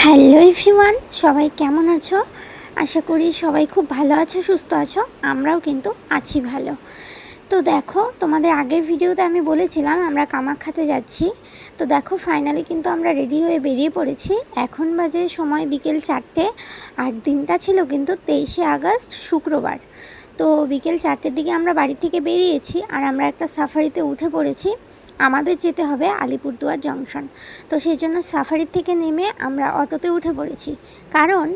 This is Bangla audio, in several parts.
হ্যালো এভরিওয়ান, সবাই কেমন আছো? আশা করি সবাই খুব ভালো আছো, সুস্থ আছো। আমরাও কিন্তু আছি ভালো। তো দেখো, তোমাদের আগের ভিডিওতে আমি বলেছিলাম আমরা কামাখ্যাতে যাচ্ছি। তো দেখো, ফাইনালি কিন্তু আমরা রেডি হয়ে বেরিয়ে পড়েছি। এখন বাজে সময় বিকেল 4টে, আর দিনটা ছিল কিন্তু 23শে আগস্ট, শুক্রবার। তো বিকেল 4টের দিকে আমরা বাড়ি থেকে বেরিয়েছি, আর আমরা একটা সাফারিতে উঠে পড়েছি। আমাদের যেতে হবে আলিপুরদুয়ার জংশন। তো সেই জন্য সাফারির থেকে নেমে আমরা অটোতে উঠে পড়েছি, কারণ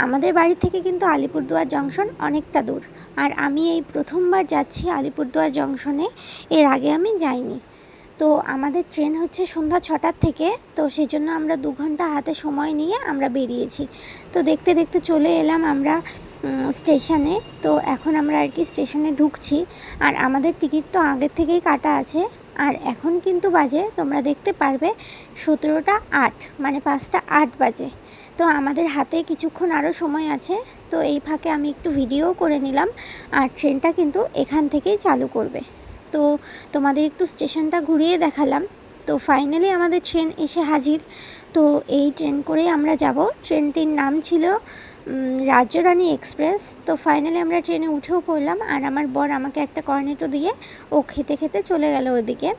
আমাদের বাড়ি থেকে কিন্তু আলিপুরদুয়ার জংশন অনেকটা দূর। আর আমি এই প্রথমবার যাচ্ছি আলিপুরদুয়ার জংশনে, এর আগে আমি যাইনি। তো আমাদের ট্রেন হচ্ছে সন্ধ্যা 6টার থেকে, তো সেই জন্য আমরা 2 ঘন্টা হাতে সময় নিয়ে আমরা বেরিয়েছি। তো দেখতে দেখতে চলে এলাম আমরা স্টেশনে। তো এখন আমরা আর কি স্টেশনে ঢুকছি, আর আমাদের টিকিট তো আগের থেকেই কাটা আছে। আর এখন কিন্তু বাজে, তোমরা দেখতে পারবে, 17টা 8, মানে 5টা 8 বাজে। তো আমাদের হাতে কিছুক্ষণ আরও সময় আছে। তো এই ফাঁকে আমি একটু ভিডিও করে নিলাম, আর ট্রেনটা কিন্তু এখান থেকেই চালু করবে। তো তোমাদের একটু স্টেশনটা ঘুরিয়ে দেখালাম। তো ফাইনালি আমাদের ট্রেন এসে হাজির। তো এই ট্রেন করেই আমরা যাব। ট্রেনটির নাম ছিল রাজ্যরানী এক্সপ্রেস। তো ফাইনালি আমরা ট্রেনে উঠেও পড়লাম, আর আমার বর আমাকে একটা কর্নেটো দিয়ে ও খেতে খেতে চলে গেল ওদিকে।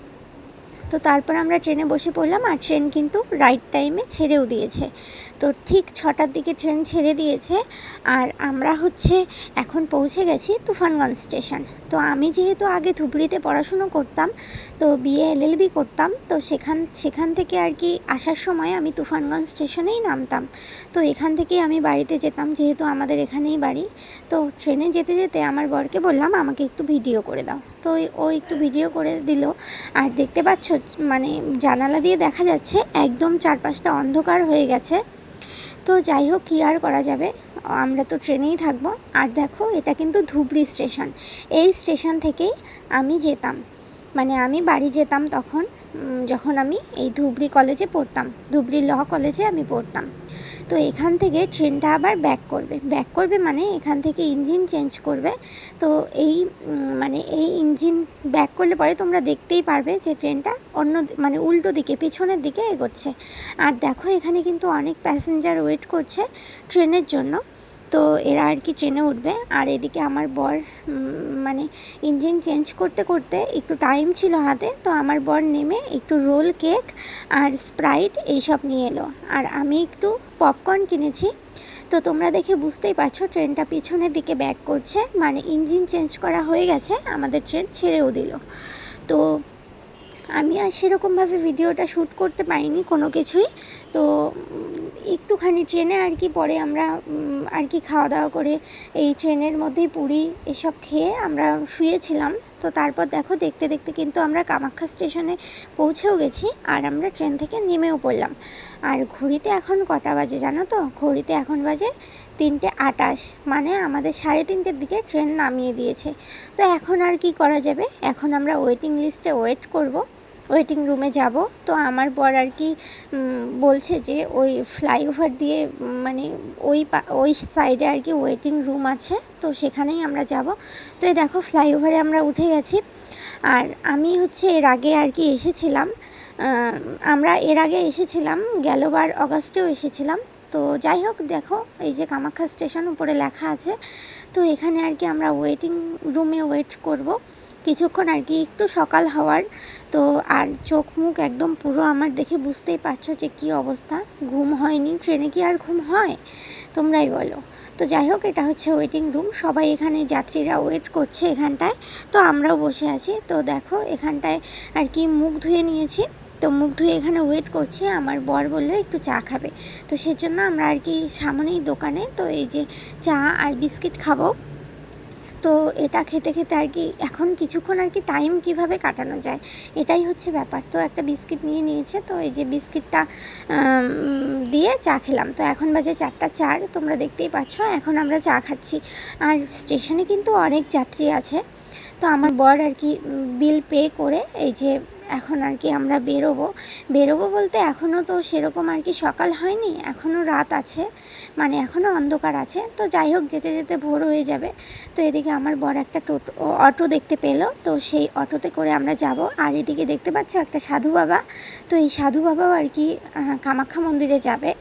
তো তারপর আমরা ট্রেনে বসে পড়লাম, আর ট্রেন কিন্তু রাইট টাইমে ছেড়েও দিয়েছে। তো ঠিক 6টার দিকে ট্রেন ছেড়ে দিয়েছে, আর আমরা এখন পৌঁছে গেছি তুফানগঞ্জ স্টেশন। তো আমি যেহেতু আগে ধুবড়িতে পড়াশুনো করতাম, তো বিএ এলএলবি করতাম, তো সেখান থেকে আর কি আসার সময় আমি তুফানগঞ্জ স্টেশনেই নামতাম। তো এখান থেকেই আমি বাড়িতে যেতাম, যেহেতু আমাদের এখানেই বাড়ি। তো ট্রেনে যেতে যেতে আমার বরকে বললাম আমাকে একটু ভিডিও করে দাও। তো ও একটু ভিডিও করে দিল। আর দেখতে পাচ্ছ, মানে জানালা দিয়ে দেখা যাচ্ছে একদম চারপাশটা অন্ধকার হয়ে গেছে। তো যাই হোক, কী আর করা যাবে, আমরা তো ট্রেনেই থাকবো। আর দেখো, এটা কিন্তু ধুবড়ি স্টেশন। এই স্টেশন থেকেই আমি যেতাম, মানে আমি বাড়ি যেতাম তখন, যখন আমি এই ধুবড়ি কলেজে পড়তাম, ধুবড়ি ল কলেজে আমি পড়তাম। তো এখান থেকে ট্রেনটা আবার ব্যাক করবে মানে এখান থেকে ইঞ্জিন চেঞ্জ করবে। তো মানে এই ইঞ্জিন ব্যাক করলে পরে তোমরা দেখতেই পারবে যে ট্রেনটা মানে উল্টো দিকে, পিছনের দিকে এগোচ্ছে। আর দেখো, এখানে কিন্তু অনেক প্যাসেঞ্জার ওয়েট করছে ট্রেনের জন্য। তো এরা আর কি ট্রেনে উঠবে। আর এদিকে আমার বর মানে ইঞ্জিন চেঞ্জ করতে করতে একটু টাইম ছিল হাতে, তো আমার বর নেমে একটু রোল কেক আর স্প্রাইট এইসব নিয়ে এলো, আর আমি একটু পপকর্ন কিনেছি। তো তোমরা দেখে বুঝতেই পারছো ট্রেনটা পিছনের দিকে ব্যাক করছে, মানে ইঞ্জিন চেঞ্জ করা হয়ে গেছে, আমাদের ট্রেন ছেড়েও দিল। তো আমি আর সেরকমভাবে ভিডিওটা শ্যুট করতে পারিনি কোনো কিছুই। তো একটুখানি ট্রেনে আর কি পরে আমরা আর কি খাওয়া দাওয়া করে এই ট্রেনের মধ্যেই পুরি এসব খেয়ে আমরা শুয়েছিলাম। তো তারপর দেখো, দেখতে দেখতে কিন্তু আমরা কামাখ্যা স্টেশনে পৌঁছেও গেছি, আর আমরা ট্রেন থেকে নেমেও পড়লাম। আর ঘড়িতে এখন কটা বাজে জানো তো? ঘড়িতে এখন বাজে 3টে 28, মানে আমাদের 3:30-র দিকে ট্রেন নামিয়ে দিয়েছে। তো এখন আর কি করা যাবে, এখন আমরা ওয়েটিং লিস্টে ওয়েট করব, ওয়েটিং রুমে যাব। তো আমার বর আর কি বলছে যে ওই ফ্লাইওভার দিয়ে, মানে ওই সাইডে আর কি ওয়েটিং রুম আছে, তো সেখানেই আমরা যাব। তো এই দেখো, ফ্লাইওভারে আমরা উঠে গেছি। আর আমি এর আগে আর কি এসেছিলাম, আমরা এর আগে এসেছিলাম, গেলবার অগাস্টেও এসেছিলাম। তো যাই হোক, দেখো এই যে কামাখ্যা স্টেশন উপরে লেখা আছে। তো এখানে আর কি আমরা ওয়েটিং রুমে ওয়েট করব কিছুক্ষণ আর কি, একটু সকাল হওয়ার। তো আর চোখ মুখ একদম পুরো আমার দেখে বুঝতেই পারছো যে কী অবস্থা, ঘুম হয়নি। ট্রেনে কি আর ঘুম হয়, তোমরাই বলো। তো যাই হোক, এটা হচ্ছে ওয়েটিং রুম, সবাই এখানে যাত্রীরা ওয়েট করছে এখানটায়। তো আমরাও বসে আছি। তো দেখো, এখানটায় আর কি মুখ ধুয়ে নিয়েছি। তো মুখ ধুয়ে এখানে ওয়েট করছি। আমার বর বললো একটু চা খাবে, তো সেজন্য আমরা আর কি সামনেই দোকানে, তো এই যে চা আর বিস্কিট খাবো। তো এটা খেতে খেতে আর কি এখন কিছুক্ষণ আর কি টাইম কিভাবে কাটানো যায়, এটাই হচ্ছে ব্যাপার। তো একটা বিস্কিট নিয়েছে, তো এই যে বিস্কিটটা দিয়ে চা খেলাম। তো এখন বাজে 4টা 4, তোমরা দেখতেই পাচ্ছ, এখন আমরা চা খাচ্ছি। আর স্টেশনে কিন্তু অনেক যাত্রী আছে। তো আমার বর আর কি বিল পে করে এই যে এখন আর কি আমরা বেরোবো বলতে এখনও তো সেরকম আর কি সকাল হয়নি, এখনও রাত আছে, মানে এখনও অন্ধকার আছে। তো যাই হোক, যেতে যেতে ভোর হয়ে যাবে। তো এদিকে আমার বর একটা অটো দেখতে পেলো, তো সেই অটোতে করে আমরা যাব। আর এদিকে দেখতে পাচ্ছ একটা সাধু বাবা, তো এই সাধু বাবাও আর কি কামাখ্যা মন্দিরে যাবে।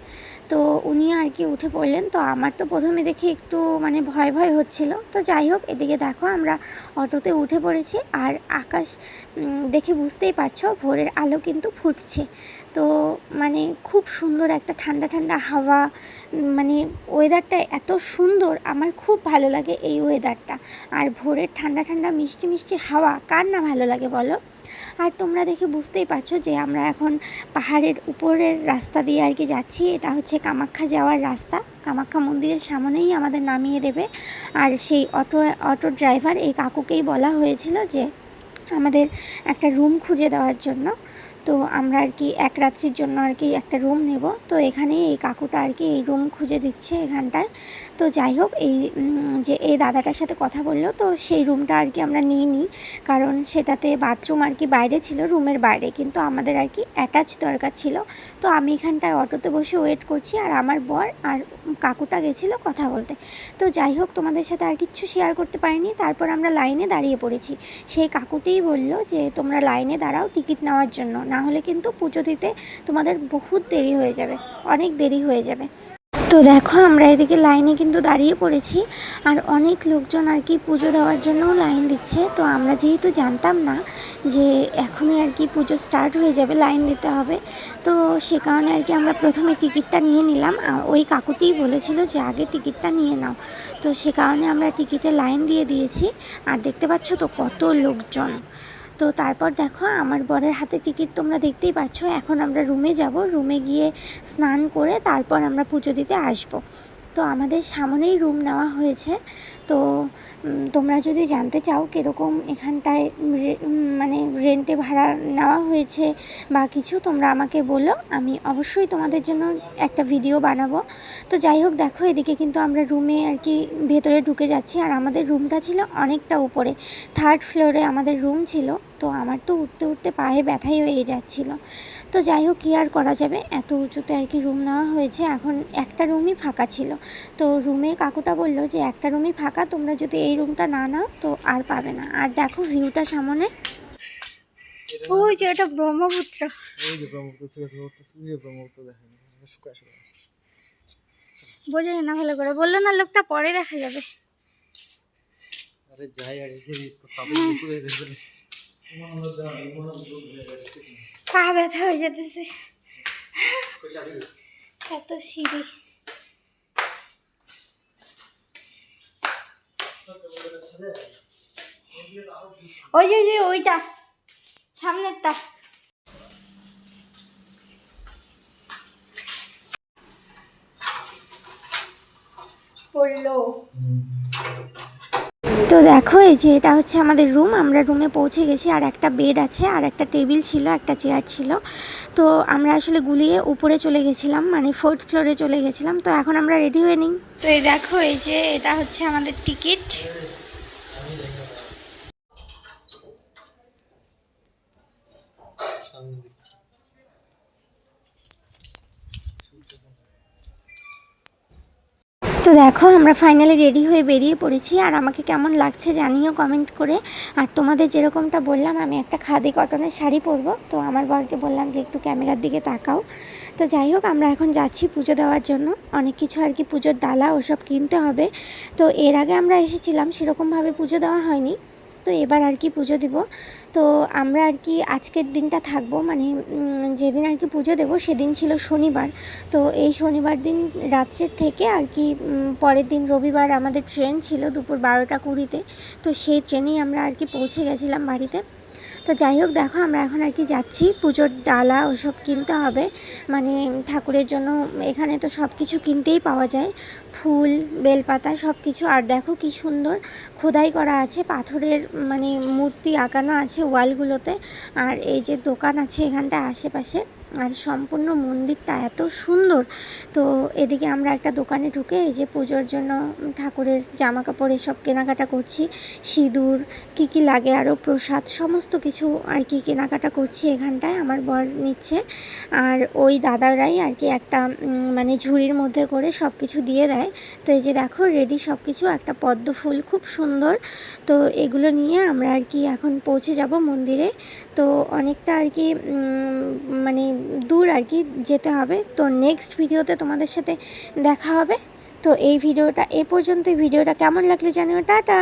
তো উনি আর কি উঠে পড়লেন। তো আমার তো প্রথমে দেখে একটু মানে ভয় ভয় হচ্ছিল। তো যাই হোক, এদিকে দেখো আমরা অটোতে উঠে পড়েছি আর আকাশ দেখে বুঝতেই পারছো ভোরের আলো কিন্তু ফুটছে। তো মানে খুব সুন্দর একটা ঠান্ডা ঠান্ডা হাওয়া, মানে ওয়েদারটা এত সুন্দর, আমার খুব ভালো লাগে এই ওয়েদারটা। আর ভোরের ঠান্ডা ঠান্ডা মিষ্টি মিষ্টি হাওয়া কার না ভালো লাগে বলো। আর তোমরা দেখে বুঝতেই পারছো যে আমরা এখন পাহাড়ের উপরের রাস্তা দিয়ে আর কি যাচ্ছি। এটা হচ্ছে কামাখ্যা যাওয়ার রাস্তা। কামাখ্যা মন্দিরের সামনেই আমাদের নামিয়ে দেবে। আর সেই অটো ড্রাইভার এই কাকুকেই বলা হয়েছিল যে আমাদের একটা রুম খুঁজে দেওয়ার জন্য। তো আমরা আর কি এক রাত্রির জন্য আর কি একটা রুম নেব। তো এখানেই এই কাকুটা আর কি এই রুম খুঁজে দিচ্ছে এখানটায়। তো যাই হোক, যে এই দাদাটার সাথে কথা বললো, তো সেই রুমটা আর কি আমরা নিয়ে নিই, কারণ সেটাতে বাথরুম আর কি বাইরে ছিল, রুমের বাইরে, কিন্তু আমাদের আর কি অ্যাটাচ দরকার ছিল। তো আমি এখানটায় অটোতে বসে ওয়েট করছি, আর আমার বর আর কাকুটা গেছিলো কথা বলতে। তো যাই হোক, তোমাদের সাথে আর কিচ্ছু শেয়ার করতে পারিনি। তারপর আমরা লাইনে দাঁড়িয়ে পড়েছি। সেই কাকুটিই বলল যে তোমরা লাইনে দাঁড়াও টিকিট নেওয়ার জন্য, না হলে কিন্তু পুজো দিতে তোমাদের বহুত দেরি হয়ে যাবে, অনেক দেরি হয়ে যাবে। তো দেখো আমরা এদিকে লাইনে কিন্তু দাঁড়িয়ে পড়েছি, আর অনেক লোকজন আর কি পুজো দেওয়ার জন্যও লাইন দিচ্ছে। তো আমরা যেহেতু জানতাম না যে এখনই আর কি পুজো স্টার্ট হয়ে যাবে, লাইন দিতে হবে, তো সে কারণে আর কি আমরা প্রথমে টিকিটটা নিয়ে নিলাম। ওই কাকুটিই বলেছিল যে আগে টিকিটটা নিয়ে নাও। তো সে কারণে আমরা টিকিটের লাইন দিয়ে দিয়েছি। আর দেখতে পাচ্ছ তো কত লোকজন। তো তারপর দেখো আমার বরের হাতে টিকিট তোমরা দেখতেই পাচ্ছ। এখন আমরা রুমে যাব, রুমে গিয়ে স্নান করে তারপর আমরা পুজো দিতে আসব। তো আমাদের সামনেই রুম নেওয়া হয়েছে। তো তোমরা যদি জানতে চাও কীরকম এখানটায় মানে রেন্টে ভাড়া নেওয়া হয়েছে বা কিছু, তোমরা আমাকে বলো, আমি অবশ্যই তোমাদের জন্য একটা ভিডিও বানাবো। তো যাই হোক, দেখো এদিকে কিন্তু আমরা রুমে আর কি ভেতরে ঢুকে যাচ্ছি। আর আমাদের রুমটা ছিল অনেকটা উপরে, 3rd ফ্লোরে আমাদের রুম ছিল। তো আমার তো উঠতে উঠতে পায়ে ব্যথাই হয়ে যাচ্ছিলো। তো যাই হোক, কী আর করা যাবে, এত উঁচুতে আর কি রুম নেওয়া হয়েছে। এখন একটা রুমই ফাঁকা ছিল। তো রুমের কাকুটা বললো যে একটা রুমই ফাঁকা, তোমরা যদি এই রুমটা না নাও তো আর পাবে না। আর দেখো ভিউটা সামনে, ওই যে ওটা ব্রহ্মপুত্র, বোঝা যায় না ভালো করে, বললো না লোকটা পরে দেখা যাবে। পা ব্যথা হয়ে যেতেছে, এত সিঁড়ি। ওই যে ওইটা সামনেরটা। পড়লো। তো দেখো এই যে এটা হচ্ছে আমাদের রুম। আমরা রুমে পৌঁছে গেছি, আর একটা বেড আছে, আর একটা টেবিল ছিল, একটা চেয়ার ছিল। তো আমরা আসলে গুলিয়ে উপরে চলে গেছিলাম, মানে 4th ফ্লোরে চলে গেছিলাম। তো এখন আমরা রেডি হয়ে নিই। তো এই দেখো এই যে এটা হচ্ছে আমাদের টিকিট। তো দেখো আমরা ফাইনালি রেডি হয়ে বেরিয়ে পড়েছি। আর আমাকে কেমন লাগছে জানিও কমেন্ট করে। আর তোমাদের যেরকমটা বললাম, আমি একটা খাদি কটনের শাড়ি পরবো। তো আমার বরকে বললাম যে একটু ক্যামেরার দিকে তাকাও। তো যাই হোক, আমরা এখন যাচ্ছি পুজো দেওয়ার জন্য। অনেক কিছু আর কি পুজোর ডালা ওসব কিনতে হবে। তো এর আগে আমরা এসেছিলাম, সেরকমভাবে পুজো দেওয়া হয়নি। তো এবার আর কি পুজো দিব। তো আমরা আর কি আজকের দিনটা থাকবো, মানে যেদিন আর কি পুজো দেবো সেদিন ছিল শনিবার। তো এই শনিবার দিন রাত্রের থেকে আর কি পরের দিন রবিবার আমাদের ট্রেন ছিল দুপুর 12টা 20-তে। তো সেই ট্রেনেই আমরা আর কি পৌঁছে গেছিলাম বাড়িতে। তো যাই হোক, দেখো আমরা এখন আর কি যাচ্ছি, পুজোর ডালা ওসব কিনতে হবে, মানে ঠাকুরের জন্য। এখানে তো সব কিছু কিনতেই পাওয়া যায়, ফুল, বেলপাতা সব কিছু। আর দেখো কি সুন্দর খোদাই করা আছে, পাথরের মানে মূর্তি আঁকানো আছে ওয়ালগুলোতে। আর এই যে দোকান আছে এখানটা আশেপাশে, আর সম্পূর্ণ মন্দিরটা এত সুন্দর। তো এদিকে আমরা একটা দোকানে ঢুকে এই যে পুজোর জন্য ঠাকুরের জামা কাপড় এসব কেনাকাটা করছি, সিঁদুর কী কী লাগে, আরও প্রসাদ, সমস্ত কিছু আর কি কেনাকাটা করছি এখানটায়। আমার বর নিচ্ছে, আর ওই দাদারাই আর কি একটা মানে ঝুড়ির মধ্যে করে সব কিছু দিয়ে দেয়। তো এই যে দেখো রেডি সব কিছু, একটা পদ্ম ফুল খুব সুন্দর। তো এগুলো নিয়ে আমরা আর কি এখন পৌঁছে যাব মন্দিরে। তো অনেকটা আর কি মানে দূর আর কি যেতে হবে। তো নেক্সট ভিডিওতে তোমাদের সাথে দেখা হবে। তো এই ভিডিওটা এ পর্যন্ত। ভিডিওটা কেমন লাগলে জানিও। টাটা।